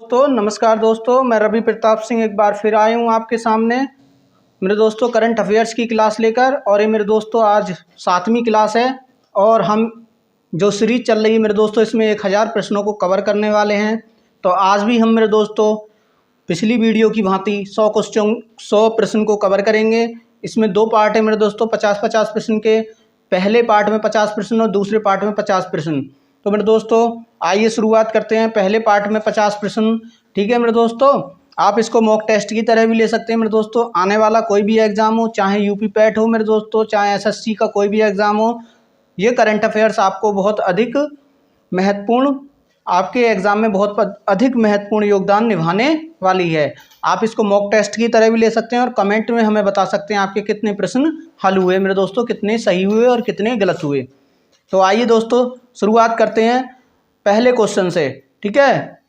तो नमस्कार दोस्तों, मैं रवि प्रताप सिंह एक बार फिर आया हूँ आपके सामने मेरे दोस्तों करंट अफेयर्स की क्लास लेकर। और ये मेरे दोस्तों आज 7वीं क्लास है और हम जो सीरीज चल रही है मेरे दोस्तों इसमें 1000 प्रश्नों को कवर करने वाले हैं। तो आज भी हम मेरे दोस्तों पिछली वीडियो की भांति 100 प्रश्न को कवर करेंगे। इसमें 2 पार्ट है मेरे दोस्तों 50-50 प्रश्न के। पहले पार्ट में 50 प्रश्न और दूसरे पार्ट में 50 प्रश्न। तो मेरे दोस्तों आइए शुरुआत करते हैं। पहले पार्ट में 50 प्रश्न, ठीक है मेरे दोस्तों। आप इसको मॉक टेस्ट की तरह भी ले सकते हैं मेरे दोस्तों। आने वाला कोई भी एग्जाम हो, चाहे यूपी पैट हो मेरे दोस्तों, चाहे एसएससी का कोई भी एग्जाम हो, ये करंट अफेयर्स आपको बहुत अधिक महत्वपूर्ण, आपके एग्जाम में बहुत अधिक महत्वपूर्ण योगदान निभाने वाली है। आप इसको मॉक टेस्ट की तरह भी ले सकते हैं और कमेंट में हमें बता सकते हैं आपके कितने प्रश्न हल हुए मेरे दोस्तों, कितने सही हुए और कितने गलत हुए। तो आइए दोस्तों शुरुआत करते हैं पहले क्वेश्चन से, ठीक है।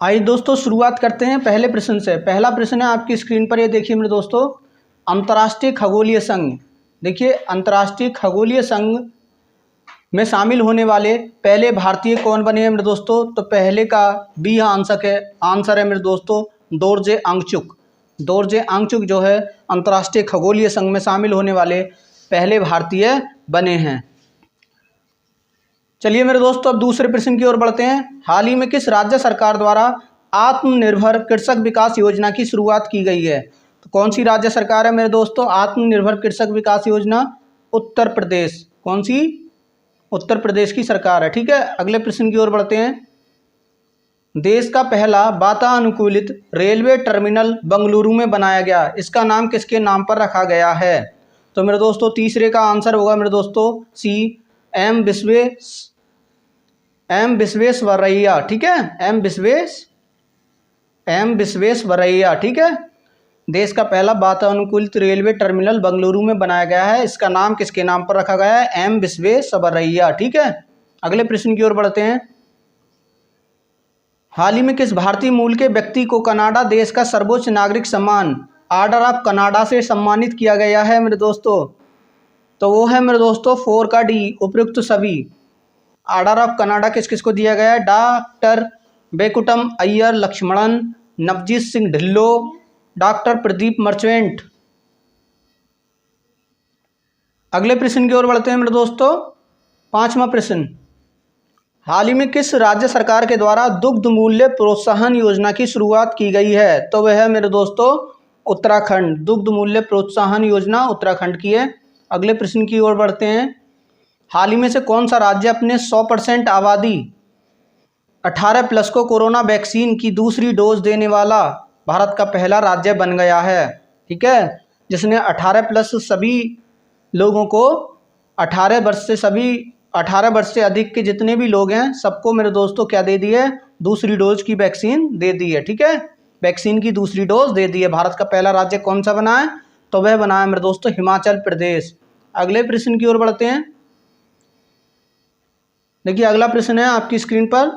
आइए दोस्तों शुरुआत करते हैं पहले प्रश्न से। पहला प्रश्न है आपकी स्क्रीन पर, ये देखिए मेरे दोस्तों, अंतर्राष्ट्रीय खगोलीय संघ। देखिए अंतर्राष्ट्रीय खगोलीय संघ में शामिल होने वाले पहले भारतीय कौन बने हैं मेरे दोस्तों। तो पहले का बी आंसर है मेरे दोस्तों दोरजे आंगचुक। दोरजे आंगचुक जो है अंतर्राष्ट्रीय खगोलीय संघ में शामिल होने वाले पहले भारतीय बने हैं। चलिए मेरे दोस्तों अब दूसरे प्रश्न की ओर बढ़ते हैं। हाल ही में किस राज्य सरकार द्वारा आत्मनिर्भर कृषक विकास योजना की शुरुआत की गई है। तो कौन सी राज्य सरकार है मेरे दोस्तों आत्मनिर्भर कृषक विकास योजना? उत्तर प्रदेश। कौन सी? उत्तर प्रदेश की सरकार है, ठीक है। अगले प्रश्न की ओर बढ़ते हैं। देश का पहला वातानुकूलित रेलवे टर्मिनल बेंगलुरु में बनाया गया, इसका नाम किसके नाम पर रखा गया है? तो मेरे दोस्तों तीसरे का आंसर होगा मेरे दोस्तों सी एम विश्वेश्वरैया, ठीक है। एम विश्वेश्वरैया, ठीक है। देश का पहला वातानुकूलित रेलवे टर्मिनल बेंगलुरु में बनाया गया है, इसका नाम किसके नाम पर रखा गया है? एम विश्वेश्वरैया, ठीक है। अगले प्रश्न की ओर बढ़ते हैं। हाल ही में किस भारतीय मूल के व्यक्ति को कनाडा देश का सर्वोच्च नागरिक सम्मान ऑर्डर ऑफ कनाडा से सम्मानित किया गया है मेरे दोस्तों? तो वो है मेरे दोस्तों 4 का डी, उपयुक्त सभी। ऑर्डर ऑफ कनाडा किस किस को दिया गया है? डॉक्टर बेकुटम अय्यर लक्ष्मणन, नवजीत सिंह ढिल्लो, डॉक्टर प्रदीप मर्चेंट। अगले प्रश्न की ओर बढ़ते हैं मेरे दोस्तों। 5वां प्रश्न, हाल ही में किस राज्य सरकार के द्वारा दुग्ध मूल्य प्रोत्साहन योजना की शुरुआत की गई है? तो वह है मेरे दोस्तों उत्तराखंड। दुग्ध मूल्य प्रोत्साहन योजना उत्तराखंड की है। अगले प्रश्न की ओर बढ़ते हैं। हाल ही में से कौन सा राज्य अपने 100% आबादी 18+ को कोरोना वैक्सीन की दूसरी डोज देने वाला भारत का पहला राज्य बन गया है, ठीक है। जिसने 18+ सभी लोगों को 18 वर्ष से अधिक के जितने भी लोग हैं सबको मेरे दोस्तों क्या दे दी है? दूसरी डोज की वैक्सीन दे दी है, ठीक है। वैक्सीन की दूसरी डोज दे दी है। भारत का पहला राज्य कौन सा बना है? तो वह बना है मेरे दोस्तों हिमाचल प्रदेश। अगले प्रश्न की ओर बढ़ते हैं। देखिए अगला प्रश्न है आपकी स्क्रीन पर।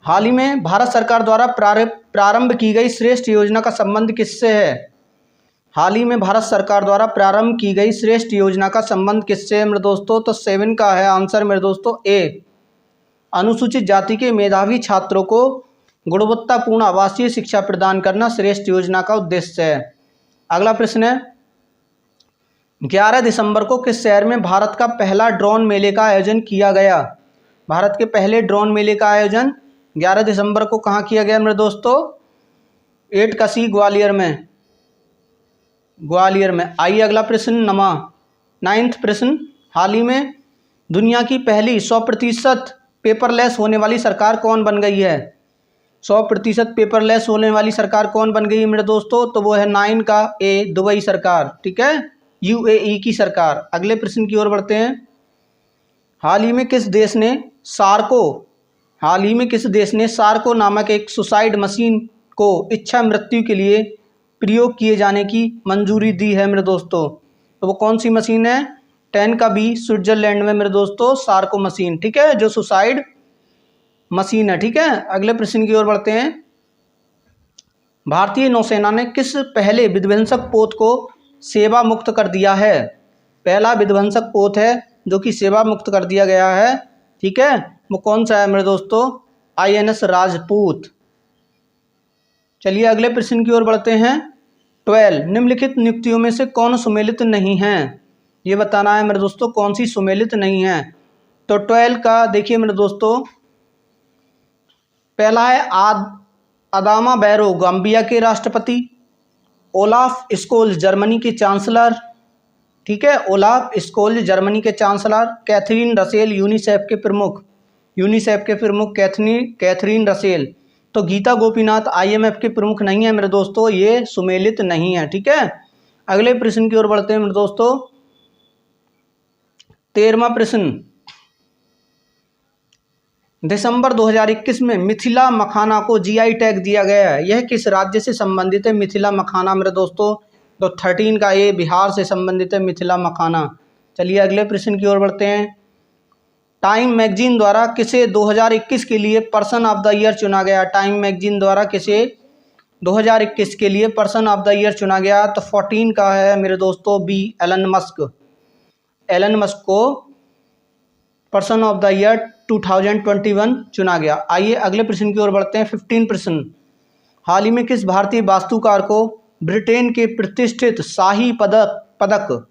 हाल ही में भारत सरकार द्वारा प्रारंभ की गई श्रेष्ठ योजना का संबंध किससे है? हाल ही में भारत सरकार द्वारा प्रारंभ की गई श्रेष्ठ योजना का संबंध किससे है मेरे दोस्तों? तो 7 का है आंसर मेरे दोस्तों ए, अनुसूचित जाति के मेधावी छात्रों को गुणवत्तापूर्ण आवासीय शिक्षा प्रदान करना श्रेष्ठ योजना का उद्देश्य है। अगला प्रश्न है 11 दिसंबर को किस शहर में भारत का पहला ड्रोन मेले का आयोजन किया गया? भारत के पहले ड्रोन मेले का आयोजन 11 दिसंबर को कहाँ किया गया मेरे दोस्तों? 8 कसी ग्वालियर में। आइए अगला प्रश्न 9वां प्रश्न। हाल ही में दुनिया की पहली 100% पेपरलेस होने वाली सरकार कौन बन गई है? 100% पेपरलेस होने वाली सरकार कौन बन गई है मेरे दोस्तों? तो वो है 9 का ए, दुबई सरकार, ठीक है, यूएई की सरकार। अगले प्रश्न की ओर बढ़ते हैं। हाल ही में किस देश ने सार्को नामक एक सुसाइड मशीन को इच्छा मृत्यु के लिए प्रयोग किए जाने की मंजूरी दी है मेरे दोस्तों? तो वो कौन सी मशीन है? 10 का बी, स्विट्जरलैंड में मेरे दोस्तों सार्को मशीन, ठीक है, जो सुसाइड मशीन है, ठीक है। अगले प्रश्न की ओर बढ़ते हैं। भारतीय नौसेना ने किस पहले विध्वंसक पोत को सेवा मुक्त कर दिया है? पहला विध्वंसक पोत है जो कि सेवा मुक्त कर दिया गया है, ठीक है, वो कौन सा है मेरे दोस्तों? INS राजपूत। चलिए अगले प्रश्न की ओर बढ़ते हैं। 12 निम्नलिखित नियुक्तियों में से कौन सुमेलित नहीं है, ये बताना है मेरे दोस्तों कौन सी सुमेलित नहीं है। तो 12 का देखिए मेरे दोस्तों, पहला है अदामा बैरो गाम्बिया के राष्ट्रपति, ओलाफ स्कोल्ज जर्मनी के चांसलर, ठीक है, ओलाफ स्कोल्ज जर्मनी के चांसलर, कैथरीन रसेल यूनिसेफ के प्रमुख, कैथरीन रसेल। तो गीता गोपीनाथ IMF के प्रमुख नहीं है मेरे दोस्तों, ये सुमेलित नहीं है, ठीक है। अगले प्रश्न की ओर बढ़ते हैं मेरे दोस्तों। 13वां प्रश्न, दिसंबर 2021 में मिथिला मखाना को GI टैग दिया गया है, यह किस राज्य से संबंधित है मिथिला मखाना मेरे दोस्तों। तो 13 का ये बिहार से संबंधित है मिथिला मखाना। चलिए अगले प्रश्न की ओर बढ़ते हैं। टाइम मैगजीन द्वारा किसे 2021 के लिए पर्सन ऑफ द ईयर चुना गया, टाइम मैगजीन द्वारा किसे 2021 के लिए पर्सन ऑफ द ईयर चुना गया। तो 14 का है मेरे दोस्तों B एलन मस्क को पर्सन ऑफ द ईयर 2021 चुना गया। आइए अगले प्रश्न की ओर बढ़ते हैं। 15 प्रश्न, हाल ही में किस भारतीय वास्तुकार को ब्रिटेन के प्रतिष्ठित शाही पदक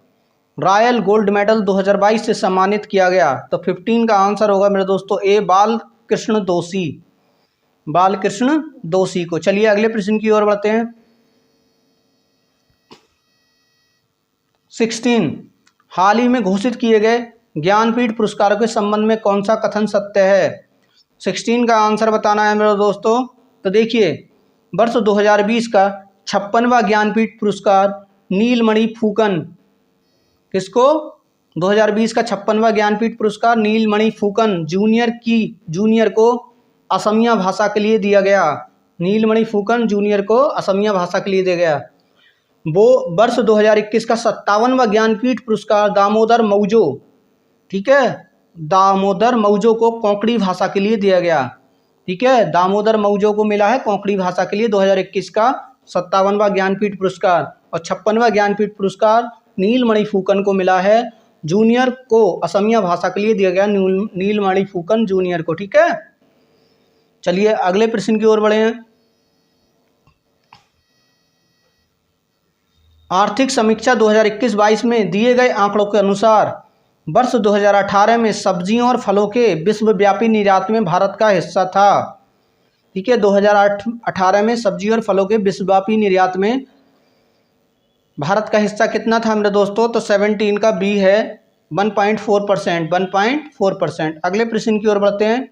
रॉयल गोल्ड मेडल 2022 से सम्मानित किया गया। तो 15 का आंसर होगा मेरे दोस्तों A बालकृष्ण दोषी को। चलिए अगले प्रश्न की ओर बढ़ते हैं। 16, हाल ही में घोषित किए गए ज्ञानपीठ पुरस्कारों के संबंध में कौन सा कथन सत्य है। 16 का आंसर बताना है मेरे दोस्तों। तो देखिए, वर्ष 2020 का 56वां ज्ञानपीठ पुरस्कार नीलमणि फूकन, किसको 2020 का 56वां ज्ञानपीठ पुरस्कार नीलमणि फूकन जूनियर को असमिया भाषा के लिए दिया गया। नीलमणि फूकन जूनियर को असमिया भाषा के लिए दिया गया। वो वर्ष 2021 का 57वां ज्ञानपीठ पुरस्कार दामोदर मौजो, ठीक है, दामोदर मौजो को कोंकणी भाषा के लिए दिया गया, ठीक है, दामोदर मौजो को मिला है कोंकणी भाषा के लिए 2021 का 57वां ज्ञानपीठ पुरस्कार। और 56वां ज्ञानपीठ पुरस्कार नीलमणि फूकन को मिला है, जूनियर को असमिया भाषा के लिए दिया गया नीलमणि फूकन जूनियर को, ठीक है। चलिए अगले प्रश्न की ओर बढ़े हैं। आर्थिक समीक्षा 2021-22 में दिए गए आंकड़ों के अनुसार वर्ष 2018 में सब्जियों और फलों के विश्वव्यापी निर्यात में भारत का हिस्सा था, ठीक है। 2018 में सब्जियों और फलों के विश्वव्यापी निर्यात में भारत का हिस्सा कितना था मेरे दोस्तों। तो 17 का B है 1.4%। अगले प्रश्न की ओर बढ़ते हैं।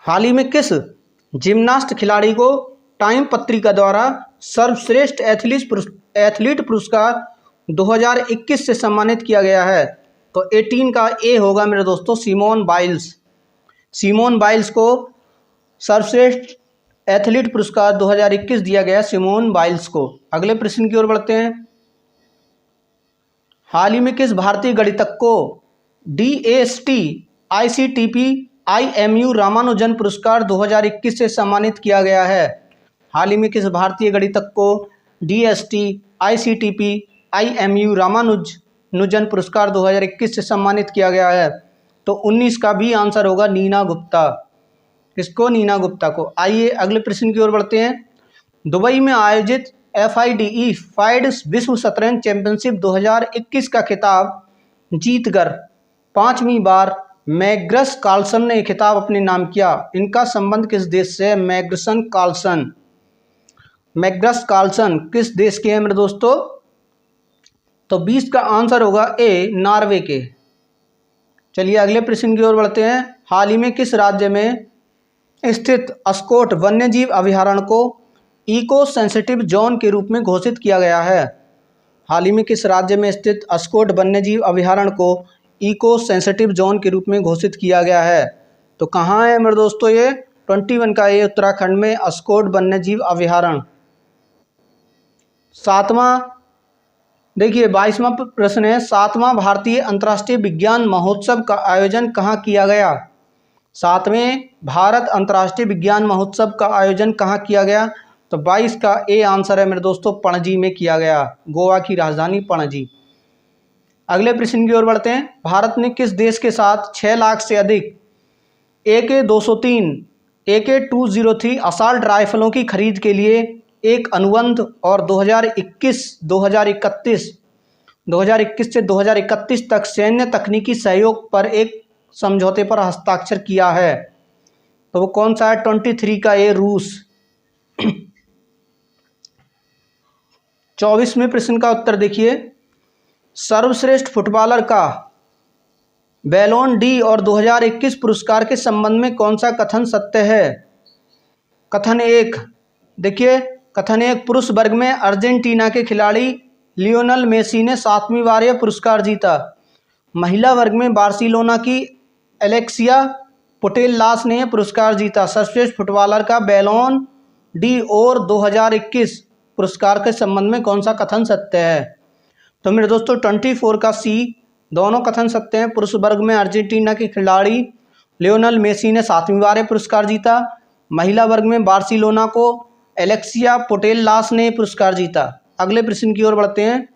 हाल ही में किस जिम्नास्ट खिलाड़ी को टाइम पत्रिका द्वारा सर्वश्रेष्ठ एथलीट पुरस्कार 2021 से सम्मानित किया गया है। तो 18 का A होगा मेरे दोस्तों सिमोन बाइल्स को सर्वश्रेष्ठ एथलीट पुरस्कार 2021 दिया गया सिमोन बाइल्स को। अगले प्रश्न की ओर बढ़ते हैं। हाल ही में किस भारतीय गणितज्ञ को DAST ICTP IMU रामानुजन पुरस्कार 2021 से सम्मानित किया गया है। हाल ही में किस भारतीय गणितज्ञ को DST ICTP IMU रामानुजन पुरस्कार 2021 से सम्मानित किया गया है। तो 19 का भी आंसर होगा नीना गुप्ता, किसको नीना गुप्ता को। आइए अगले प्रश्न की ओर बढ़ते हैं। दुबई में आयोजित FIDE विश्व शतरंज चैंपियनशिप 2021 का खिताब जीतकर 5वीं बार मैग्नस कार्लसन ने खिताब अपने नाम किया। इनका संबंध किस देश से है। मैग्नस कार्लसन किस देश के हैं मेरे दोस्तों। तो 20 का आंसर होगा A नॉर्वे के। चलिए अगले प्रश्न की ओर बढ़ते हैं। हाल ही में किस राज्य में स्थित अस्कोट वन्यजीव अभयारण्य को इको सेंसिटिव जोन के रूप में घोषित किया गया है। हाल ही में किस राज्य में स्थित अस्कोट वन्यजीव अभयारण्य को इको सेंसिटिव जोन के रूप में घोषित किया गया है। तो कहाँ है मेरे दोस्तों ये 21 का ये उत्तराखंड में अस्कोट वन्यजीव अभयारण्य। 7वां देखिए 22वां प्रश्न है। 7वां भारतीय अंतर्राष्ट्रीय विज्ञान महोत्सव का आयोजन कहाँ किया गया। 7वें भारत अंतर्राष्ट्रीय विज्ञान महोत्सव का आयोजन कहाँ किया गया। तो 22 का A आंसर है मेरे दोस्तों पणजी में किया गया, गोवा की राजधानी पणजी। अगले प्रश्न की ओर बढ़ते हैं। भारत ने किस देश के साथ 6 लाख से अधिक AK-203, AK-203 असॉल्ट राइफलों की खरीद के लिए एक अनुबंध और 2021 से 2031 तक सैन्य तकनीकी सहयोग पर एक समझौते पर हस्ताक्षर किया है। तो वो कौन सा है? 23 का ए, रूस। 24वें प्रश्न का उत्तर देखिए, सर्वश्रेष्ठ फुटबॉलर का बैलोन डी और 2021 पुरस्कार के संबंध में कौन सा कथन सत्य है? कथन एक देखिए, कथन एक, पुरुष वर्ग में अर्जेंटीना के खिलाड़ी लियोनेल मेसी ने 7वीं बार यह पुरस्कार जीता। महिला वर्ग में बार्सिलोना की एलेक्सिया पुटेल्लास ने यह पुरस्कार जीता। सर्वश्रेष्ठ फुटबॉलर का बैलोन डी और 2021 पुरस्कार के संबंध में कौन सा कथन सत्य है? तो मेरे दोस्तों 24 का सी, दोनों कथन सत्य हैं। पुरुष वर्ग में अर्जेंटीना के खिलाड़ी लियोनेल मेसी ने 7वीं बार यह पुरस्कार जीता। महिला वर्ग में बार्सिलोना को एलेक्सिया पुटेल्लास ने पुरस्कार जीता। अगले प्रश्न की ओर बढ़ते हैं।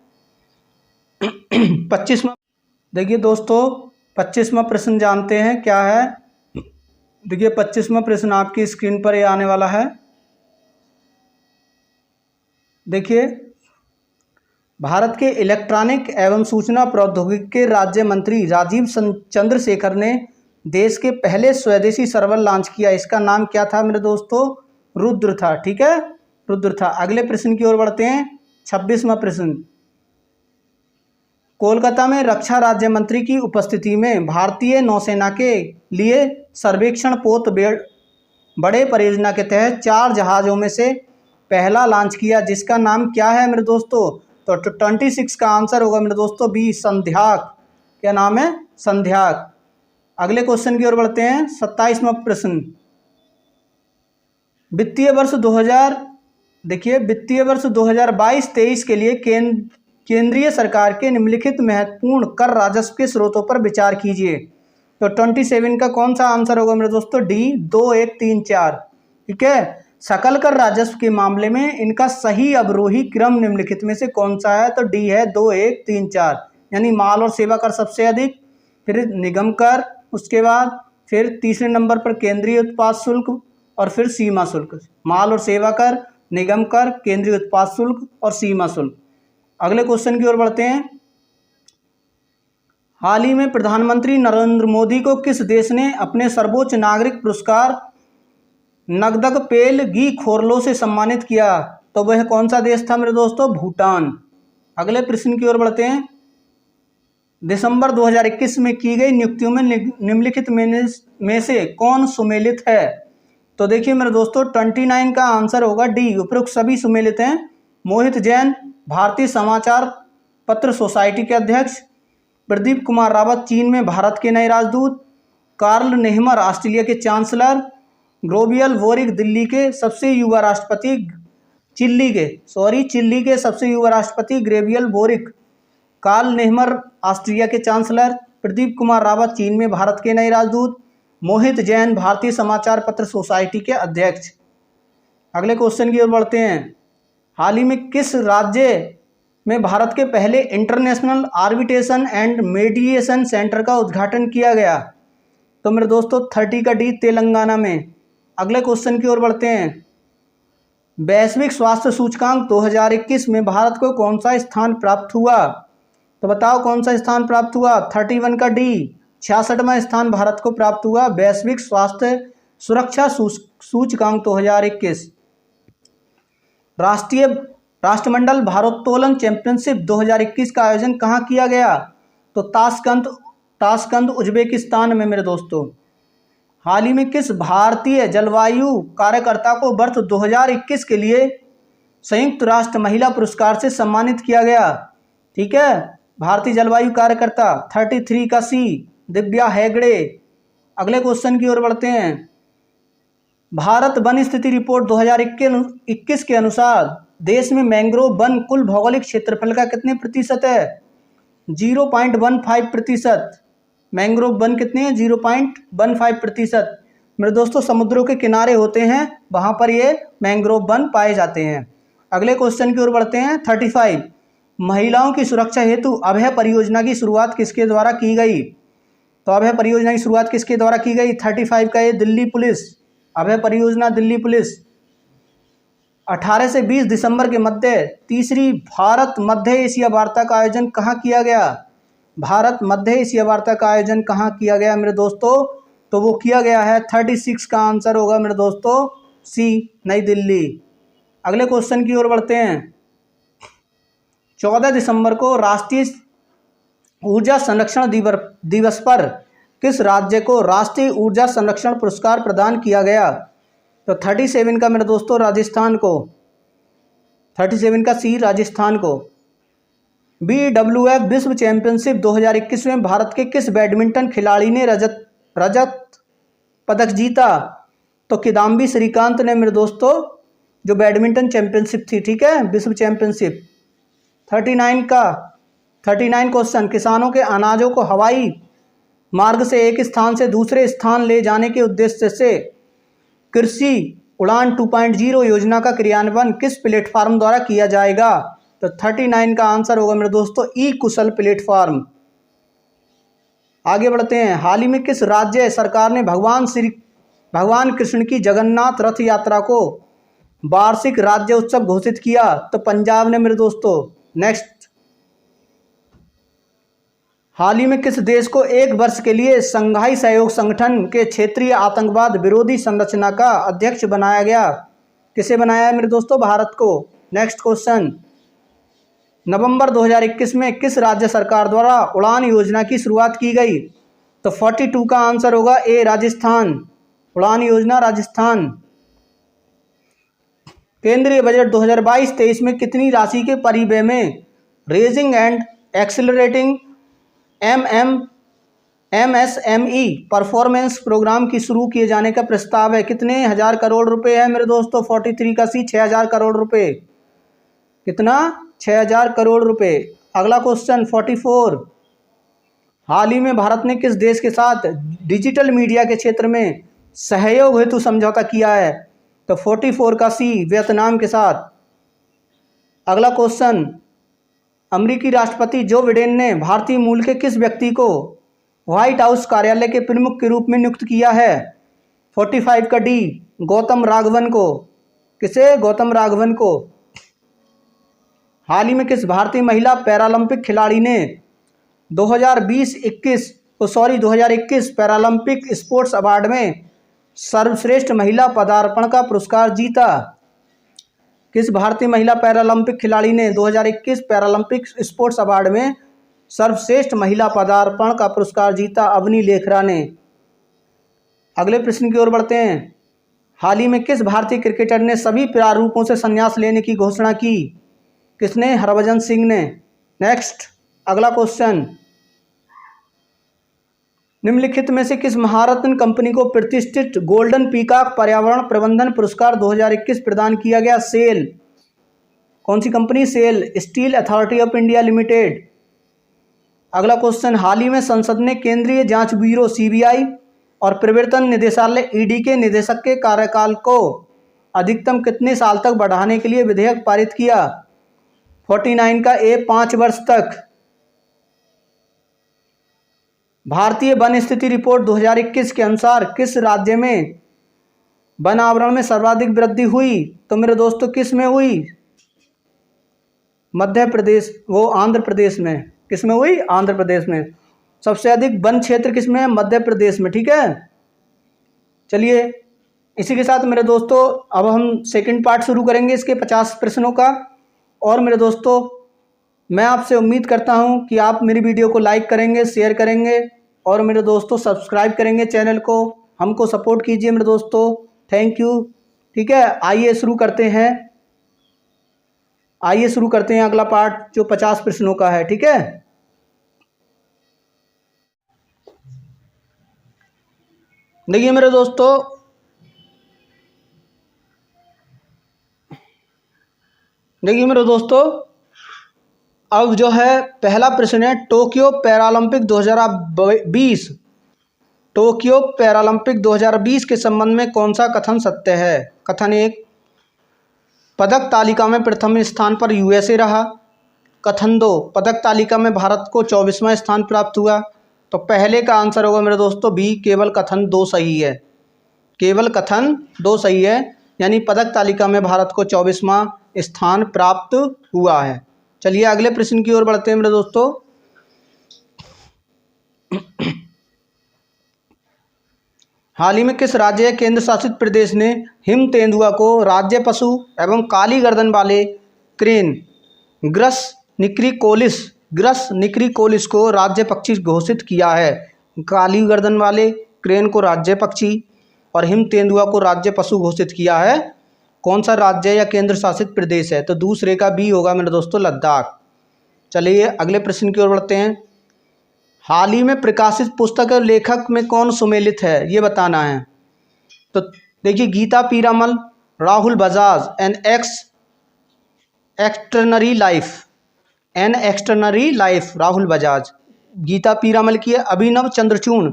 25वां देखिए दोस्तों, 25वां प्रश्न जानते हैं क्या है। देखिए 25वां प्रश्न आपकी स्क्रीन पर ये आने वाला है। देखिए, भारत के इलेक्ट्रॉनिक एवं सूचना प्रौद्योगिकी के राज्य मंत्री राजीव चंद्रशेखर ने देश के पहले स्वदेशी सर्वर लॉन्च किया। इसका नाम क्या था मेरे दोस्तों? रुद्र था। ठीक है, रुद्र था। अगले प्रश्न की ओर बढ़ते हैं। 26वां प्रश्न, कोलकाता में रक्षा राज्य मंत्री की उपस्थिति में भारतीय नौसेना के लिए सर्वेक्षण पोत बड़े परियोजना के तहत 4 जहाज़ों में से पहला लॉन्च किया, जिसका नाम क्या है मेरे दोस्तों? तो 26 का आंसर होगा मेरे दोस्तों बी, संध्याक। क्या नाम है? संध्याक। अगले क्वेश्चन की ओर बढ़ते हैं। 27वां प्रश्न, वित्तीय वर्ष 2022-23 के लिए केंद्रीय सरकार के निम्नलिखित महत्वपूर्ण कर राजस्व के स्रोतों पर विचार कीजिए। तो 27 का कौन सा आंसर होगा मेरे दोस्तों? डी, 2, 1, 3, 4। ठीक है, सकल कर राजस्व के मामले में इनका सही अवरोही क्रम निम्नलिखित में से कौन सा है? तो डी है, 2, 1, 3, 4। यानी माल और सेवा कर सबसे अधिक, फिर निगम कर, उसके बाद फिर तीसरे नंबर पर केंद्रीय उत्पाद शुल्क और फिर सीमा शुल्क। माल और सेवा कर, निगम कर, केंद्रीय उत्पाद शुल्क और सीमा शुल्क। अगले क्वेश्चन की ओर बढ़ते हैं। हाल ही में प्रधानमंत्री नरेंद्र मोदी को किस देश ने अपने सर्वोच्च नागरिक पुरस्कार नगदकपेल गी खोरलो से सम्मानित किया? तो वह कौन सा देश था मेरे दोस्तों? भूटान। अगले प्रश्न की ओर बढ़ते हैं। दिसंबर 2021 में की गई नियुक्तियों में निम्नलिखित में से कौन सुमेलित है? तो देखिए मेरे दोस्तों 29 का आंसर होगा डी, उपरोक्त सभी सुमेलित हैं। मोहित जैन भारतीय समाचार पत्र सोसाइटी के अध्यक्ष, प्रदीप कुमार रावत चीन में भारत के नए राजदूत, कार्ल नेहमर ऑस्ट्रेलिया के चांसलर, ग्रोबियल वोरिक दिल्ली के सबसे युवा राष्ट्रपति, चिल्ली के सबसे युवा राष्ट्रपति ग्रेबियल वोरिक, कार्ल नेहमर ऑस्ट्रिया के चांसलर, प्रदीप कुमार रावत चीन में भारत के नए राजदूत, मोहित जैन भारतीय समाचार पत्र सोसाइटी के अध्यक्ष। अगले क्वेश्चन की ओर बढ़ते हैं। हाल ही में किस राज्य में भारत के पहले international arbitration and mediation centre का उद्घाटन किया गया? तो मेरे दोस्तों 30 का डी, तेलंगाना में। अगले क्वेश्चन की ओर बढ़ते हैं। वैश्विक स्वास्थ्य सूचकांक 2021 में भारत को कौन सा स्थान प्राप्त हुआ? तो बताओ कौन सा स्थान प्राप्त हुआ? 31 का डी, 66वां स्थान भारत को प्राप्त हुआ वैश्विक स्वास्थ्य सुरक्षा सूचकांक 2021। राष्ट्रमंडल भारोत्तोलन चैंपियनशिप 2021 का आयोजन कहाँ किया गया? तो ताशकंद उज्बेकिस्तान में मेरे दोस्तों। हाल ही में किस भारतीय जलवायु कार्यकर्ता को वर्ष 2021 के लिए संयुक्त राष्ट्र महिला पुरस्कार से सम्मानित किया गया? ठीक है, भारतीय जलवायु कार्यकर्ता 33 का सी, दिव्या हेगड़े। अगले क्वेश्चन की ओर बढ़ते हैं। भारत वन स्थिति रिपोर्ट 2021 के अनुसार देश में मैंग्रोव वन कुल भौगोलिक क्षेत्रफल का कितने प्रतिशत है? 0.15%। मैंग्रोव वन कितने हैं? 0.15%। मेरे दोस्तों समुद्रों के किनारे होते हैं, वहाँ पर ये मैंग्रोव वन पाए जाते हैं। अगले क्वेश्चन की ओर बढ़ते हैं। 35, महिलाओं की सुरक्षा हेतु अभय परियोजना की शुरुआत किसके द्वारा की गई? तो अभय परियोजना की शुरुआत किसके द्वारा की गई? 35 का ये दिल्ली पुलिस, अभय परियोजना दिल्ली पुलिस। 18 से 20 दिसंबर के मध्य तीसरी भारत मध्य एशिया वार्ता का आयोजन कहाँ किया गया? भारत मध्य एशिया वार्ता का आयोजन कहाँ किया गया मेरे दोस्तों? तो वो किया गया है 36 का आंसर होगा मेरे दोस्तों सी, नई दिल्ली। अगले क्वेश्चन की ओर बढ़ते हैं। 14 दिसंबर को राष्ट्रीय ऊर्जा संरक्षण दिवस पर किस राज्य को राष्ट्रीय ऊर्जा संरक्षण पुरस्कार प्रदान किया गया? तो 37 का मेरे दोस्तों राजस्थान को, 37 का सी, राजस्थान को। BWF विश्व चैंपियनशिप 2021 में भारत के किस बैडमिंटन खिलाड़ी ने रजत पदक जीता? तो किदाम्बी श्रीकांत ने मेरे दोस्तों, जो बैडमिंटन चैंपियनशिप थी, ठीक है, विश्व चैंपियनशिप। 39 क्वेश्चन, किसानों के अनाजों को हवाई मार्ग से एक स्थान से दूसरे स्थान ले जाने के उद्देश्य से कृषि उड़ान 2.0 योजना का क्रियान्वयन किस प्लेटफॉर्म द्वारा किया जाएगा? तो 39 का आंसर होगा मेरे दोस्तों ई कुशल प्लेटफॉर्म। आगे बढ़ते हैं। हाल ही में किस राज्य सरकार ने भगवान कृष्ण की जगन्नाथ रथ यात्रा को वार्षिक राज्य उत्सव घोषित किया? तो पंजाब ने मेरे दोस्तों। नेक्स्ट, हाल ही में किस देश को एक वर्ष के लिए संघाई सहयोग संगठन के क्षेत्रीय आतंकवाद विरोधी संरचना का अध्यक्ष बनाया गया? किसे बनाया है मेरे दोस्तों? भारत को। नेक्स्ट क्वेश्चन, नवंबर 2021 में किस राज्य सरकार द्वारा उड़ान योजना की शुरुआत की गई? तो 42 का आंसर होगा ए, राजस्थान। उड़ान योजना राजस्थान। केंद्रीय बजट 2022-23 में कितनी राशि के परिव्यय में raising and accelerating MSME performance programme की शुरू किए जाने का प्रस्ताव है? कितने हजार करोड़ रुपए है मेरे दोस्तों? 43 का सी, 6000 करोड़ रुपए। कितना? 6000 करोड़ रुपए। अगला क्वेश्चन 44, हाल ही में भारत ने किस देश के साथ डिजिटल मीडिया के क्षेत्र में सहयोग हेतु समझौता किया है? तो 44 का सी, वियतनाम के साथ। अगला क्वेश्चन, अमेरिकी राष्ट्रपति जो बिडेन ने भारतीय मूल के किस व्यक्ति को व्हाइट हाउस कार्यालय के प्रमुख के रूप में नियुक्त किया है? 45 का डी, गौतम राघवन को। किसे? गौतम राघवन को। हाल ही में किस भारतीय महिला पैरालंपिक खिलाड़ी ने 2021 पैरालंपिक स्पोर्ट्स अवार्ड में सर्वश्रेष्ठ महिला पदार्पण का पुरस्कार जीता? किस भारतीय महिला पैरालंपिक खिलाड़ी ने 2021 पैरालंपिक स्पोर्ट्स अवार्ड में सर्वश्रेष्ठ महिला पदार्पण का पुरस्कार जीता? अवनी लेखरा ने। अगले प्रश्न की ओर बढ़ते हैं। हाल ही में किस भारतीय क्रिकेटर ने सभी प्रारूपों से संन्यास लेने की घोषणा की? किसने? हरभजन सिंह ने। नेक्स्ट, अगला क्वेश्चन, निम्नलिखित में से किस महारत्न कंपनी को प्रतिष्ठित गोल्डन पीकॉक पर्यावरण प्रबंधन पुरस्कार 2021 प्रदान किया गया? सेल। कौन सी company? SAIL, steel authority of India limited. अगला क्वेश्चन, हाल ही में संसद ने केंद्रीय जांच ब्यूरो CBI और प्रवर्तन निदेशालय ED के निदेशक के कार्यकाल को अधिकतम कितने साल तक बढ़ाने के लिए विधेयक पारित किया? 49 का ए, 5 वर्ष तक। भारतीय वन स्थिति रिपोर्ट 2021 के अनुसार किस राज्य में वन आवरण में सर्वाधिक वृद्धि हुई? तो मेरे दोस्तों किस में हुई? मध्य प्रदेश, वो आंध्र प्रदेश में। किस में हुई? आंध्र प्रदेश में। सबसे अधिक वन क्षेत्र किस में है? मध्य प्रदेश में। ठीक है, चलिए इसी के साथ मेरे दोस्तों अब हम सेकंड पार्ट शुरू करेंगे इसके 50 प्रश्नों का। और मेरे दोस्तों मैं आपसे उम्मीद करता हूं कि आप मेरी वीडियो को लाइक करेंगे, शेयर करेंगे और मेरे दोस्तों सब्सक्राइब करेंगे चैनल को। हमको सपोर्ट कीजिए मेरे दोस्तों। Thank you. ठीक है, आइए शुरू करते हैं अगला पार्ट जो 50 प्रश्नों का है। ठीक है, देखिए मेरे दोस्तों अब जो है पहला प्रश्न है, टोक्यो पैरालंपिक 2020 के संबंध में कौन सा कथन सत्य है? कथन 1, पदक तालिका में प्रथम स्थान पर USA रहा। कथन 2, पदक तालिका में भारत को 24वां स्थान प्राप्त हुआ। तो पहले का आंसर होगा मेरे दोस्तों बी, केवल कथन 2 सही है। केवल कथन 2 सही है, यानी पदक तालिका में भारत को 24वां स्थान प्राप्त हुआ है। चलिए अगले प्रश्न की ओर बढ़ते हैं मेरे दोस्तों। हाल ही में किस राज्य या केंद्र शासित प्रदेश ने हिम तेंदुआ को राज्य पशु एवं काली गर्दन वाले क्रेन ग्रस निक्रिकोलिस को राज्य पक्षी घोषित किया है? काली गर्दन वाले क्रेन को राज्य पक्षी और हिम तेंदुआ को राज्य पशु घोषित किया है। कौन सा राज्य या केंद्र शासित प्रदेश है? तो दूसरे का बी होगा मेरे दोस्तों, लद्दाख। चलिए अगले प्रश्न की ओर बढ़ते हैं। हाल ही में प्रकाशित पुस्तक और लेखक में कौन सुमेलित है, ये बताना है। तो देखिए, Geeta Piramal, Rahul Bajaj, an extraordinary life Rahul Bajaj. Geeta Piramal की है। Abhinav Chandrachud,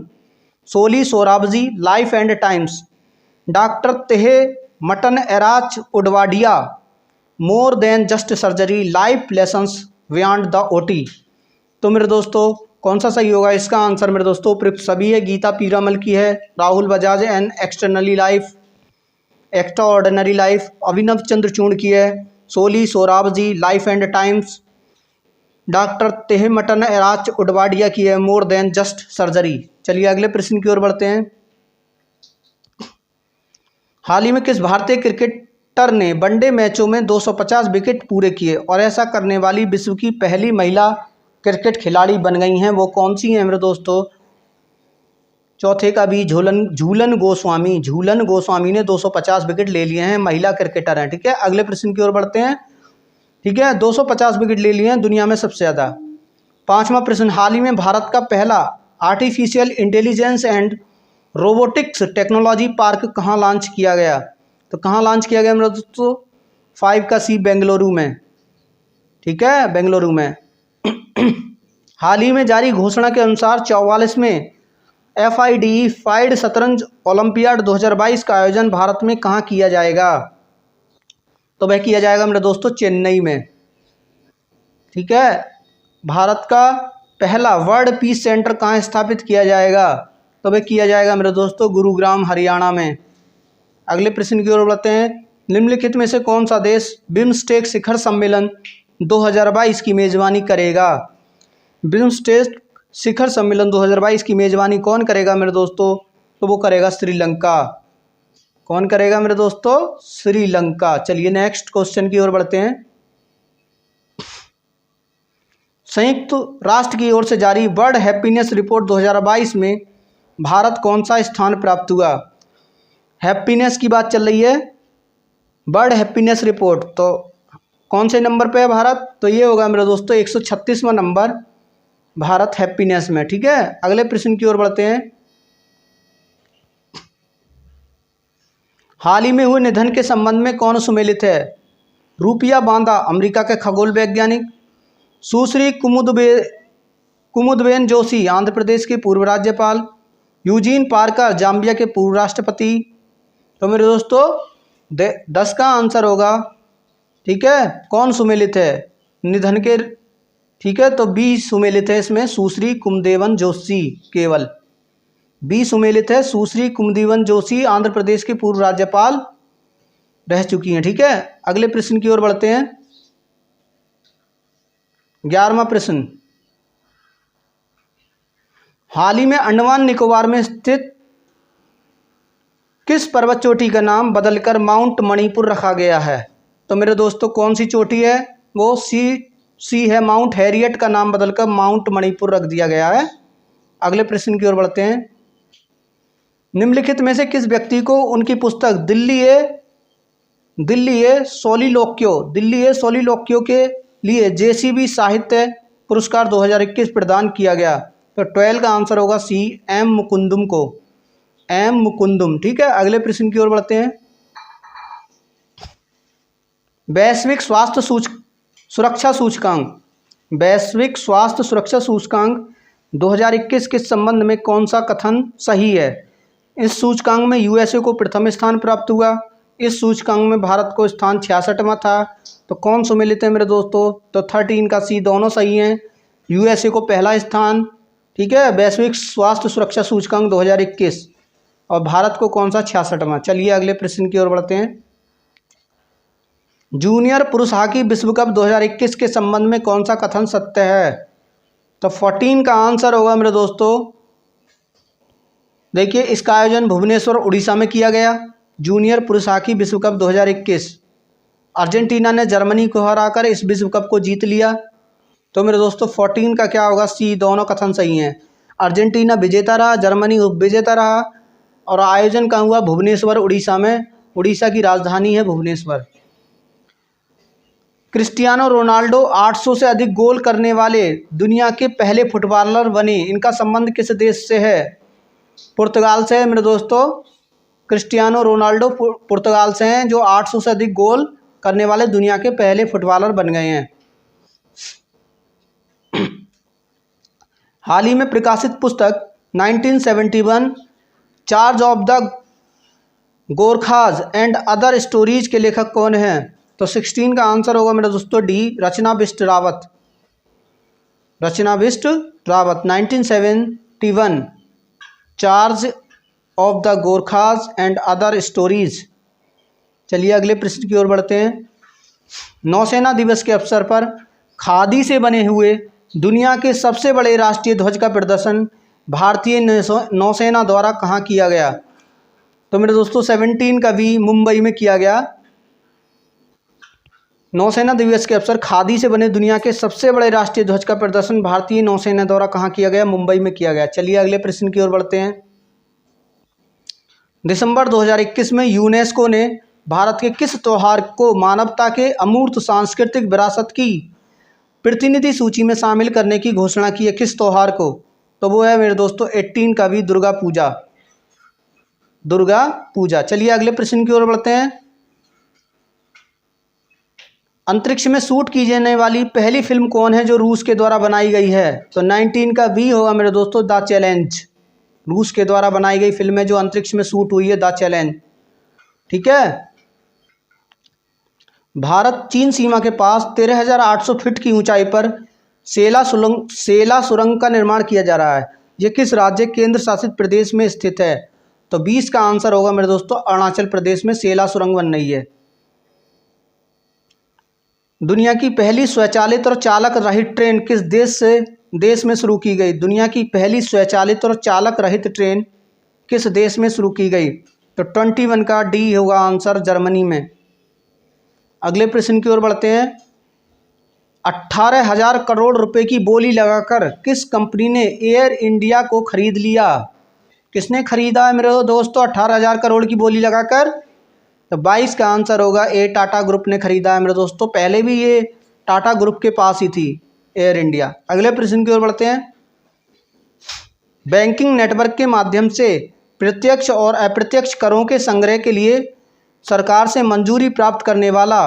Soli Sorabjee, life and times. Doctor Tehemton Erach Udwadia, more than just surgery, life lessons beyond the OT. तो मेरे दोस्तों कौन सा सही होगा? इसका आंसर मेरे दोस्तों उपयुक्त सभी है। गीता पीरामल की है, Rahul Bajaj an extraordinary life, Abhinav Chandrachud की है, Soli Sorabjee, life and times. Doctor Tehemton Erach Udwadia की है, मोर देन जस्ट सर्जरी। चलिए अगले प्रश्न की ओर बढ़ते हैं। हाल ही में किस भारतीय क्रिकेटर ने वनडे मैचों में 250 विकेट पूरे किए और ऐसा करने वाली विश्व की पहली महिला क्रिकेट खिलाड़ी बन गई हैं? वो कौन सी हैं मेरे दोस्तों? चौथे का भी झूलन गोस्वामी ने 250 विकेट ले लिए हैं, महिला क्रिकेटर हैं। ठीक है, अगले प्रश्न की ओर बढ़ते हैं। ठीक है, 250 विकेट ले लिए हैं, दुनिया में सबसे ज़्यादा। 5वां प्रश्न, हाल ही में भारत का पहला artificial intelligence and robotics technology park कहाँ लॉन्च किया गया? तो कहाँ लॉन्च किया गया मेरे दोस्तों? 5 का सी, बेंगलुरु में। ठीक है, बेंगलुरु में। हाल ही में जारी घोषणा के अनुसार 44वें FIDE शतरंज ओलंपियाड 2022 का आयोजन भारत में कहाँ किया जाएगा? तो वह किया जाएगा मेरे दोस्तों चेन्नई में। ठीक है, भारत का पहला वर्ल्ड पीस सेंटर कहाँ स्थापित किया जाएगा? तो वह किया जाएगा मेरे दोस्तों गुरुग्राम, हरियाणा में। अगले प्रश्न की ओर बढ़ते हैं। निम्नलिखित में से कौन सा देश बिम्स्टेक शिखर सम्मेलन 2022 की मेजबानी करेगा? बिम्स्टेक शिखर सम्मेलन 2022 की मेजबानी कौन करेगा मेरे दोस्तों? तो वो करेगा श्रीलंका। कौन करेगा मेरे दोस्तों? श्रीलंका। चलिए नेक्स्ट क्वेश्चन की ओर बढ़ते हैं। संयुक्त राष्ट्र की ओर से जारी वर्ल्ड हैप्पीनेस रिपोर्ट 2022 में भारत कौन सा स्थान प्राप्त हुआ? हैप्पीनेस की बात चल रही है, वर्ल्ड हैप्पीनेस रिपोर्ट, तो कौन से नंबर पे है भारत? तो ये होगा मेरे दोस्तों 136वां नंबर भारत हैप्पीनेस में। ठीक है, अगले प्रश्न की ओर बढ़ते हैं। हाल ही में हुए निधन के संबंध में कौन सुमेलित है? रूपिया बांदा, अमेरिका के खगोल वैज्ञानिक। सुश्री कुमुदबेन जोशी, आंध्र प्रदेश के पूर्व राज्यपाल। यूजीन पार्कर, जाम्बिया के पूर्व राष्ट्रपति। तो मेरे दोस्तों 10 का आंसर होगा। ठीक है, कौन सुमेलित है निधन के? ठीक है, तो बी सुमेलित है इसमें, सुश्री कुमुदबेन जोशी। केवल बी सुमेलित है, सुश्री कुमुदबेन जोशी आंध्र प्रदेश के पूर्व राज्यपाल रह चुकी हैं। ठीक है, अगले प्रश्न की ओर बढ़ते हैं। 11वां प्रश्न, हाल ही में अंडमान निकोबार में स्थित किस पर्वत चोटी का नाम बदलकर माउंट मणिपुर रखा गया है? तो मेरे दोस्तों कौन सी चोटी है? वो सी है, माउंट हैरियट का नाम बदलकर माउंट मणिपुर रख दिया गया है। अगले प्रश्न की ओर बढ़ते हैं। निम्नलिखित में से किस व्यक्ति को उनकी पुस्तक दिल्ली ए सोलिलोक्यो के लिए JCB साहित्य पुरस्कार 2021 प्रदान किया गया? तो 12 का आंसर होगा सी, एम मुकुंदम। ठीक है, अगले प्रश्न की ओर बढ़ते हैं। वैश्विक स्वास्थ्य सुरक्षा सूचकांक 2021 के संबंध में कौन सा कथन सही है? इस सूचकांक में USA को प्रथम स्थान प्राप्त हुआ। इस सूचकांक में भारत को स्थान 66वां था। तो कौन सुमेलित है मेरे दोस्तों? तो 13 का सी, दोनों सही हैं। USA को पहला स्थान, ठीक है, वैश्विक स्वास्थ्य सुरक्षा सूचकांक 2021, और भारत को कौन सा 66वां। चलिए अगले प्रश्न की ओर बढ़ते हैं। जूनियर पुरुष हॉकी विश्व कप 2021 के संबंध में कौन सा कथन सत्य है। तो 14 का आंसर होगा मेरे दोस्तों, देखिए इसका आयोजन भुवनेश्वर उड़ीसा में किया गया। जूनियर पुरुष हॉकी विश्व कप 2021, अर्जेंटीना ने जर्मनी को हराकर इस विश्व कप को जीत लिया। तो मेरे दोस्तों 14 का क्या होगा, सी, दोनों कथन सही हैं। अर्जेंटीना विजेता रहा, जर्मनी उप विजेता रहा, और आयोजन कहाँ हुआ, भुवनेश्वर उड़ीसा में। उड़ीसा की राजधानी है भुवनेश्वर। क्रिस्टियानो रोनाल्डो 800 से अधिक गोल करने वाले दुनिया के पहले फुटबॉलर बने। इनका संबंध किस देश से है। पुर्तगाल से है मेरे दोस्तों। क्रिस्टियानो रोनाल्डो पुर्तगाल से हैं, जो 800 से अधिक गोल करने वाले दुनिया के पहले फुटबॉलर बन गए हैं। हाल ही में प्रकाशित पुस्तक 1971 charge of the Gorkhas and other stories के लेखक कौन हैं। तो 16 का आंसर होगा मेरे दोस्तों D, Rachna Bisht Rawat. Rachna Bisht Rawat 1971 charge of the Gorkhas and other stories. चलिए अगले प्रश्न की ओर बढ़ते हैं। नौसेना दिवस के अवसर पर खादी से बने हुए दुनिया के सबसे बड़े राष्ट्रीय ध्वज का प्रदर्शन भारतीय नौसेना द्वारा कहाँ किया गया। तो मेरे दोस्तों 17 का भी मुंबई में किया गया। नौसेना दिवस के अवसर खादी से बने दुनिया के सबसे बड़े राष्ट्रीय ध्वज का प्रदर्शन भारतीय नौसेना द्वारा कहाँ किया गया, मुंबई में किया गया। चलिए अगले प्रश्न की ओर बढ़ते हैं। दिसंबर 2021 में यूनेस्को ने भारत के किस त्योहार को मानवता के अमूर्त सांस्कृतिक विरासत की प्रतिनिधि सूची में शामिल करने की घोषणा की है। किस त्योहार को। तो वो है मेरे दोस्तों 18 का भी दुर्गा पूजा। दुर्गा पूजा। चलिए अगले प्रश्न की ओर बढ़ते हैं। अंतरिक्ष में शूट की जाने वाली पहली फिल्म कौन है जो रूस के द्वारा बनाई गई है। तो 19 का बी होगा मेरे दोस्तों, द चैलेंज। रूस के द्वारा बनाई गई फिल्म है जो अंतरिक्ष में शूट हुई है, द चैलेंज। ठीक है। भारत चीन सीमा के पास 13,800 फीट की ऊंचाई पर सेला सुरंग का निर्माण किया जा रहा है। यह किस राज्य केंद्र शासित प्रदेश में स्थित है। तो 20 का आंसर होगा मेरे दोस्तों, अरुणाचल प्रदेश में सेला सुरंग बन रही है। दुनिया की पहली स्वचालित और चालक रहित ट्रेन किस देश में शुरू की गई। दुनिया की पहली स्वचालित और चालक रहित ट्रेन किस देश में शुरू की गई। तो 21 का डी होगा आंसर, जर्मनी में। अगले प्रश्न की ओर बढ़ते हैं। 18,000 करोड़ रुपए की बोली लगाकर किस कंपनी ने एयर इंडिया को खरीद लिया। किसने खरीदा है मेरे दोस्तों 18,000 करोड़ की बोली लगाकर। तो 22 का आंसर होगा ए, टाटा ग्रुप ने खरीदा है मेरे दोस्तों। पहले भी ये टाटा ग्रुप के पास ही थी एयर इंडिया। अगले प्रश्न की ओर बढ़ते हैं। बैंकिंग नेटवर्क के माध्यम से प्रत्यक्ष और अप्रत्यक्ष करों के संग्रह के लिए सरकार से मंजूरी प्राप्त करने वाला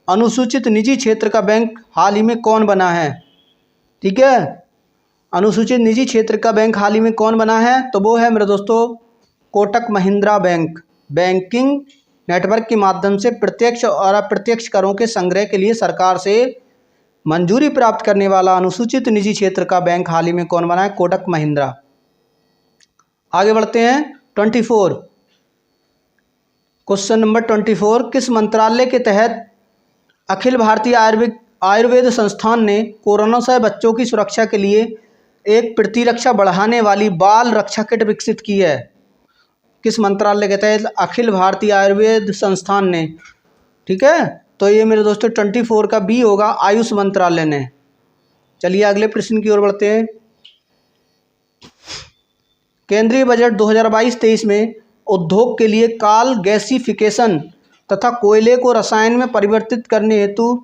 अनुसूचित निजी क्षेत्र का बैंक हाल ही में कौन बना है। ठीक है, अनुसूचित निजी क्षेत्र का बैंक हाल ही में कौन बना है। तो वो है मेरे दोस्तों Kotak Mahindra bank. Banking network के माध्यम से प्रत्यक्ष और अप्रत्यक्ष करों के संग्रह के लिए सरकार से मंजूरी प्राप्त करने वाला अनुसूचित निजी क्षेत्र का बैंक हाल ही में कौन बना है, कोटक महिंद्रा। आगे बढ़ते हैं। 24 क्वेश्चन नंबर 24, किस मंत्रालय के तहत अखिल भारतीय आयुर्वेद संस्थान ने कोरोना से बच्चों की सुरक्षा के लिए एक प्रतिरक्षा बढ़ाने वाली बाल रक्षा किट विकसित की है। किस मंत्रालय के तहत अखिल भारतीय आयुर्वेद संस्थान ने। ठीक है, तो ये मेरे दोस्तों 24 का बी होगा, आयुष मंत्रालय ने। चलिए अगले प्रश्न की ओर बढ़ते हैं। केंद्रीय बजट 2022-23 में उद्योग के लिए काल गैसिफिकेशन तथा कोयले को रसायन में परिवर्तित करने हेतु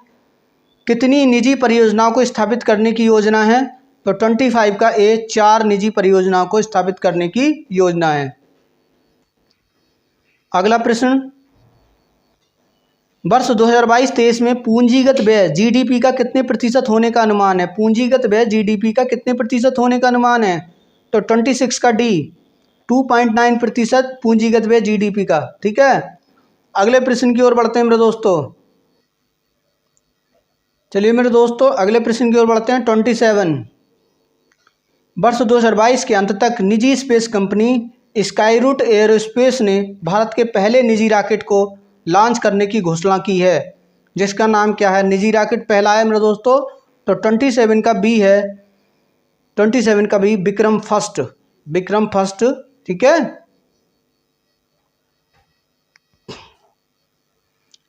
कितनी निजी परियोजनाओं को स्थापित करने की योजना है। तो 25 का ए, 4 निजी परियोजनाओं को स्थापित करने की योजना है। अगला प्रश्न, वर्ष 2022-23 में पूंजीगत व्यय जीडीपी का कितने प्रतिशत होने का अनुमान है। पूंजीगत व्यय जीडीपी का कितने प्रतिशत होने का अनुमान है। तो 26 का डी, 2.9% पूंजीगत व्यय जीडीपी का। ठीक है, अगले प्रश्न की ओर बढ़ते हैं मेरे दोस्तों। चलिए मेरे दोस्तों अगले प्रश्न की ओर बढ़ते हैं। 27, वर्ष 2022 के अंत तक निजी स्पेस कंपनी स्काईरूट एयरोस्पेस ने भारत के पहले निजी रॉकेट को लॉन्च करने की घोषणा की है, जिसका नाम क्या है? निजी रॉकेट पहला है मेरे दोस्तों, तो 27 का बी है, 27 का B, Vikram first, Vikram first. ठीक है।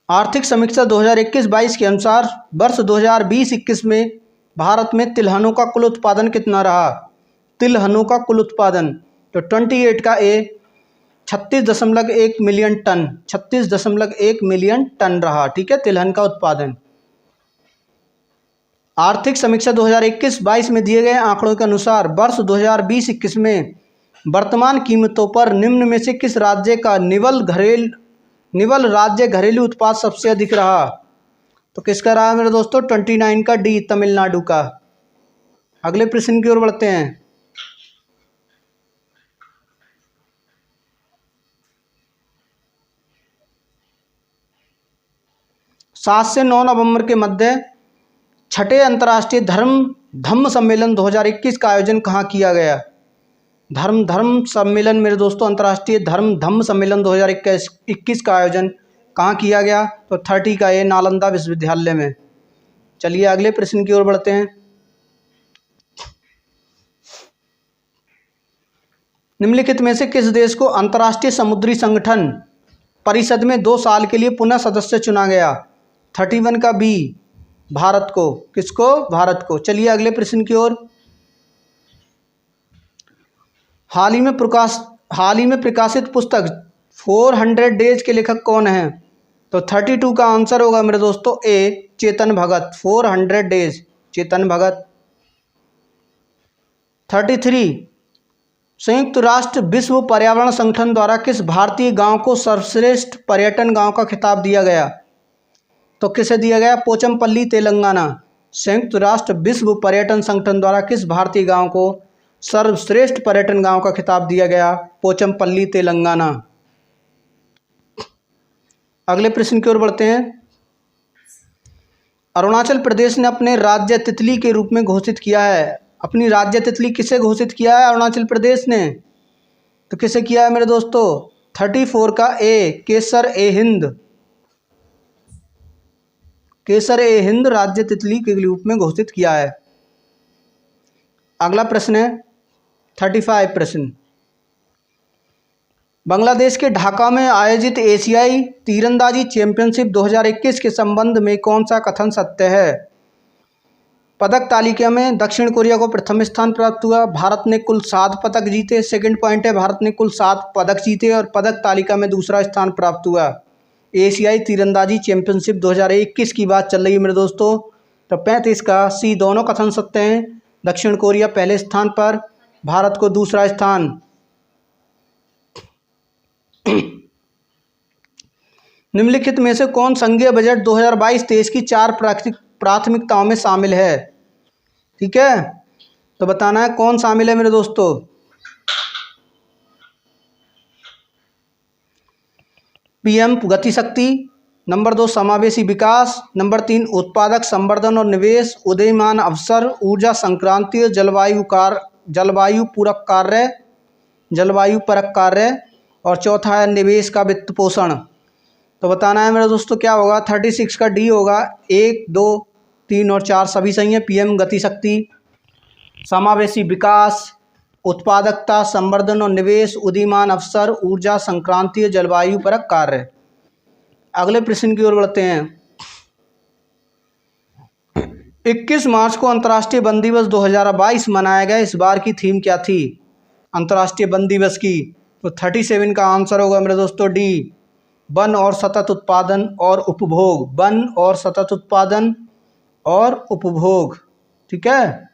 आर्थिक समीक्षा 2021-22 के अनुसार वर्ष 2020-21 में भारत में तिलहनों का कुल उत्पादन कितना रहा? तिलहनों का कुल उत्पादन, तो 28 का ए 36.1 मिलियन टन, 36.1 मिलियन टन रहा। ठीक है, तिलहन का उत्पादन। आर्थिक समीक्षा 2021-22 में दिए गए आंकड़ों के अनुसार वर्ष 2020-21 में वर्तमान कीमतों पर निम्न में से किस राज्य का निवल राज्य घरेलू उत्पाद सबसे अधिक रहा? तो किसका रहा मेरे दोस्तों? 29 का डी, तमिलनाडु का। अगले प्रश्न की ओर बढ़ते हैं। 7 से 9 नवंबर के मध्य छठे अंतर्राष्ट्रीय धम्म सम्मेलन 2021 का आयोजन कहाँ किया गया? धर्म सम्मेलन मेरे दोस्तों, अंतर्राष्ट्रीय धम्म सम्मेलन 2021 का आयोजन कहाँ किया गया? तो 30 का ए, नालंदा विश्वविद्यालय में। चलिए अगले प्रश्न की ओर बढ़ते हैं। निम्नलिखित में से किस देश को अंतर्राष्ट्रीय समुद्री संगठन परिषद में 2 साल के लिए पुनः सदस्य चुना गया? 31 का बी, भारत को। किसको? भारत को। चलिए अगले प्रश्न की ओर। हाल ही में प्रकाशित पुस्तक 400 डेज के लेखक कौन हैं? तो 32 का आंसर होगा मेरे दोस्तों ए, चेतन भगत। 400 डेज, चेतन भगत। 33, संयुक्त राष्ट्र विश्व पर्यावरण संगठन द्वारा किस भारतीय गांव को सर्वश्रेष्ठ पर्यटन गांव का खिताब दिया गया? तो किसे दिया गया? पोचमपल्ली, तेलंगाना। संयुक्त राष्ट्र विश्व पर्यटन संगठन द्वारा किस भारतीय गांव को सर्वश्रेष्ठ पर्यटन गांव का खिताब दिया गया? पोचमपल्ली, तेलंगाना। अगले प्रश्न की ओर बढ़ते हैं। अरुणाचल प्रदेश ने अपने राज्य तितली के रूप में घोषित किया है। अपनी राज्य तितली किसे घोषित किया है अरुणाचल प्रदेश ने? तो किसे किया है मेरे दोस्तों? 34 का ए, केसर ए हिंद। केसर ए हिंद राज्य तितली के रूप में घोषित किया है। अगला प्रश्न है 35 प्रश्न। बांग्लादेश के ढाका में आयोजित एशियाई तीरंदाजी चैंपियनशिप 2021 के संबंध में कौन सा कथन सत्य है? पदक तालिका में दक्षिण कोरिया को प्रथम स्थान प्राप्त हुआ। भारत ने कुल 7 पदक जीते। सेकंड पॉइंट है, भारत ने कुल 7 पदक जीते और पदक तालिका में दूसरा स्थान प्राप्त हुआ। एशियाई तीरंदाजी चैंपियनशिप 2021 की बात चल रही है मेरे दोस्तों। तो 35 का सी, दोनों कथन सत्य हैं। दक्षिण कोरिया पहले स्थान पर, भारत को दूसरा स्थान। निम्नलिखित में से कौन संघीय बजट 2022-23 की 4 प्राथमिकताओं में शामिल है? ठीक है, तो बताना है कौन शामिल है मेरे दोस्तों। पीएम गति शक्ति, नंबर 2 समावेशी विकास, नंबर 3 उत्पादक संवर्धन और निवेश, उदीयमान अवसर, ऊर्जा संक्रांति, जलवायु परक कार्य, और चौथा है निवेश का वित्त पोषण। तो बताना है मेरे दोस्तों क्या होगा? 36 का डी होगा। 1, 2, 3 और 4 सभी सही हैं। पीएम गति शक्ति, समावेशी विकास, उत्पादकता, संवर्धन और निवेश, उदीयमान अवसर, ऊर्जा संक्रांति, जलवायु परक कार्य। अगले प्रश्न की ओर बढ़ते हैं। 21 मार्च को अंतर्राष्ट्रीय वन दिवस 2022 मनाया गया। इस बार की थीम क्या थी अंतर्राष्ट्रीय वन दिवस की? तो 37 का आंसर होगा मेरे दोस्तों डी, वन और सतत उत्पादन और उपभोग। वन और सतत उत्पादन और उपभोग। ठीक है,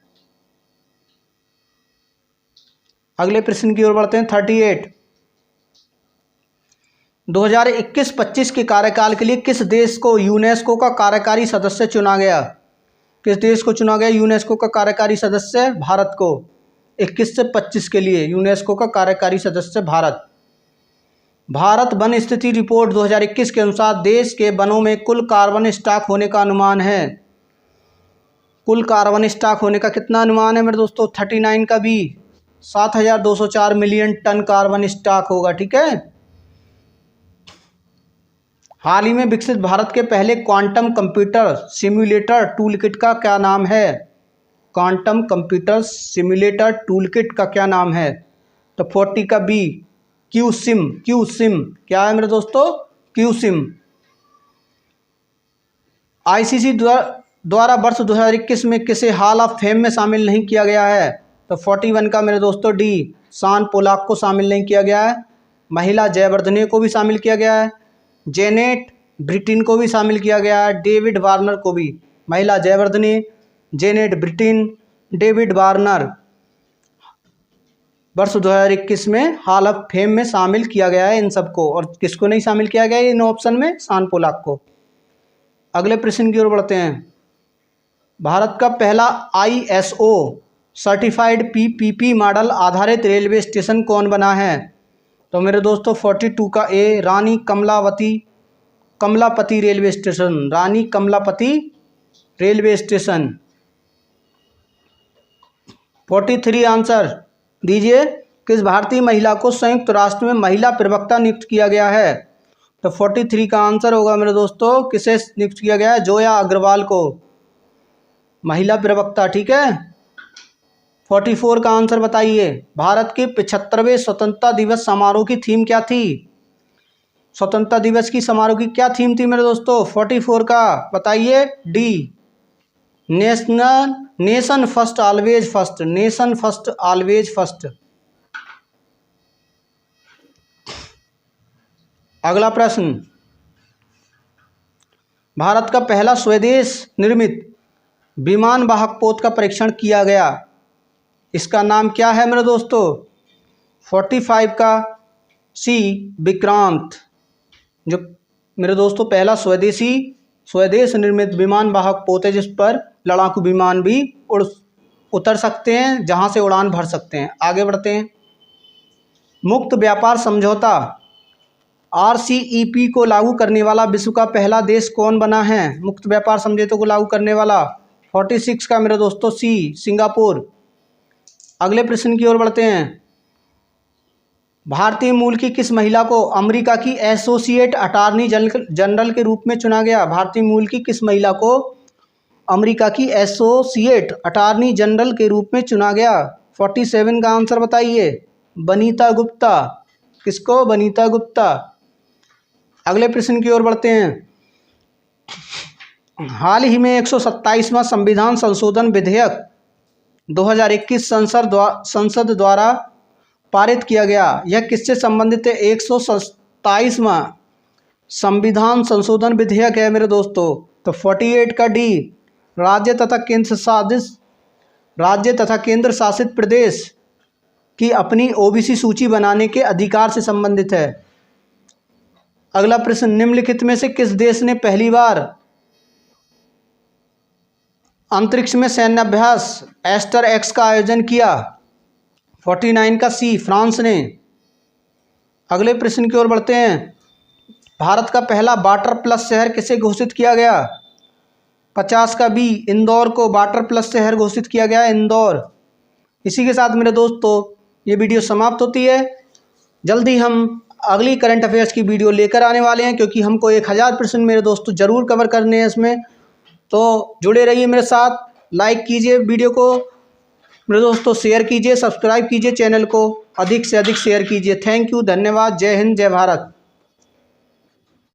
अगले प्रश्न की ओर बढ़ते हैं। 38, 2021-25 के कार्यकाल के लिए किस देश को यूनेस्को का कार्यकारी सदस्य चुना गया? किस देश को चुना गया यूनेस्को का कार्यकारी सदस्य? भारत को। 21 से 25 के लिए यूनेस्को का कार्यकारी सदस्य भारत वन स्थिति रिपोर्ट 2021 के अनुसार देश के वनों में कुल कार्बन स्टॉक होने का अनुमान है कुल कार्बन स्टॉक होने का कितना अनुमान है मेरे दोस्तों? 39 का B 7204 million tonne carbon stock होगा। ठीक है। हाल ही में विकसित भारत के पहले क्वांटम कंप्यूटर सिम्युलेटर टूलकिट का क्या नाम है? क्वांटम कंप्यूटर सिम्युलेटर टूलकिट का क्या नाम है? तो 40 का बी क्यूसिम। क्यूसिम क्या है मेरे दोस्तों? क्यूसिम। आईसीसी द्वारा वर्ष 2021 में किसे हॉल ऑफ फेम में शामिल नहीं किया गया है? तो 41 का मेरे दोस्तों डी शान पोलाक को शामिल नहीं किया गया है। महिला जयवर्धने को भी शामिल किया गया है, जेनेट ब्रिटेन को भी शामिल किया गया है, डेविड वार्नर को भी। महिला Jayewardene, Janet Britain, David Warner वर्ष 2021 में हॉल ऑफ फेम में शामिल किया गया है इन सबको। और किसको नहीं शामिल किया गया है इन ऑप्शन में? शान पोलाक को। अगले प्रश्न की ओर बढ़ते हैं। भारत का पहला ISO सर्टिफाइड PPP मॉडल आधारित रेलवे स्टेशन कौन बना है? तो मेरे दोस्तों 42 का ए रानी कमलापति रेलवे स्टेशन। रानी कमलापति रेलवे स्टेशन। 43 आंसर दीजिए। किस भारतीय महिला को संयुक्त राष्ट्र में महिला प्रवक्ता नियुक्त किया गया है? तो 43 का आंसर होगा मेरे दोस्तों, किसे नियुक्त किया गया है? जोया अग्रवाल को महिला प्रवक्ता। ठीक है। 44 का आंसर बताइए। भारत के 75वें स्वतंत्रता दिवस समारोह की थीम क्या थी? स्वतंत्रता दिवस की समारोह की क्या थीम थी मेरे दोस्तों? 44 का बताइए। D nation first always first. Nation first always first. अगला प्रश्न। भारत का पहला स्वदेश निर्मित विमान वाहक पोत का परीक्षण किया गया, इसका नाम क्या है मेरे दोस्तों? 45 का सी विक्रांत। जो मेरे दोस्तों पहला स्वदेश निर्मित विमान वाहक पोत है जिस पर लड़ाकू विमान भी उतर सकते हैं, जहां से उड़ान भर सकते हैं। आगे बढ़ते हैं। मुक्त व्यापार समझौता RCEP को लागू करने वाला विश्व का पहला देश कौन बना है? मुक्त व्यापार समझौते को लागू करने वाला 46 का मेरे दोस्तों सी सिंगापुर। अगले प्रश्न की ओर बढ़ते हैं। भारतीय मूल की किस महिला को अमेरिका की एसोसिएट अटॉर्नी जनरल के रूप में चुना गया? भारतीय मूल की किस महिला को अमेरिका की एसोसिएट अटॉर्नी जनरल के रूप में चुना गया? 47 का आंसर बताइए। बनीता गुप्ता। किसको? बनीता गुप्ता। अगले प्रश्न की ओर बढ़ते हैं। हाल ही में 127वां संविधान संशोधन विधेयक 2021 संसद द्वारा पारित किया गया, यह किससे संबंधित है? 127वां संविधान संशोधन विधेयक है मेरे दोस्तों। तो 48 का डी राज्य तथा केंद्र शासित प्रदेश की अपनी OBC सूची बनाने के अधिकार से संबंधित है। अगला प्रश्न। निम्नलिखित में से किस देश ने पहली बार अंतरिक्ष में सैन्य अभ्यास एस्टर X का आयोजन किया? 49 का सी फ्रांस ने। अगले प्रश्न की ओर बढ़ते हैं। भारत का पहला वाटर प्लस शहर किसे घोषित किया गया? 50 का बी इंदौर को वाटर प्लस शहर घोषित किया गया, इंदौर। इसी के साथ मेरे दोस्तों ये वीडियो समाप्त होती है। जल्दी हम अगली करंट अफेयर्स की वीडियो लेकर आने वाले हैं, क्योंकि हमको 1000 प्रश्न मेरे दोस्तों ज़रूर कवर करने हैं इसमें। तो जुड़े रहिए मेरे साथ। लाइक कीजिए वीडियो को मेरे दोस्तों, शेयर कीजिए, सब्सक्राइब कीजिए चैनल को, अधिक से अधिक शेयर कीजिए। थैंक यू, धन्यवाद। जय हिंद, जय भारत।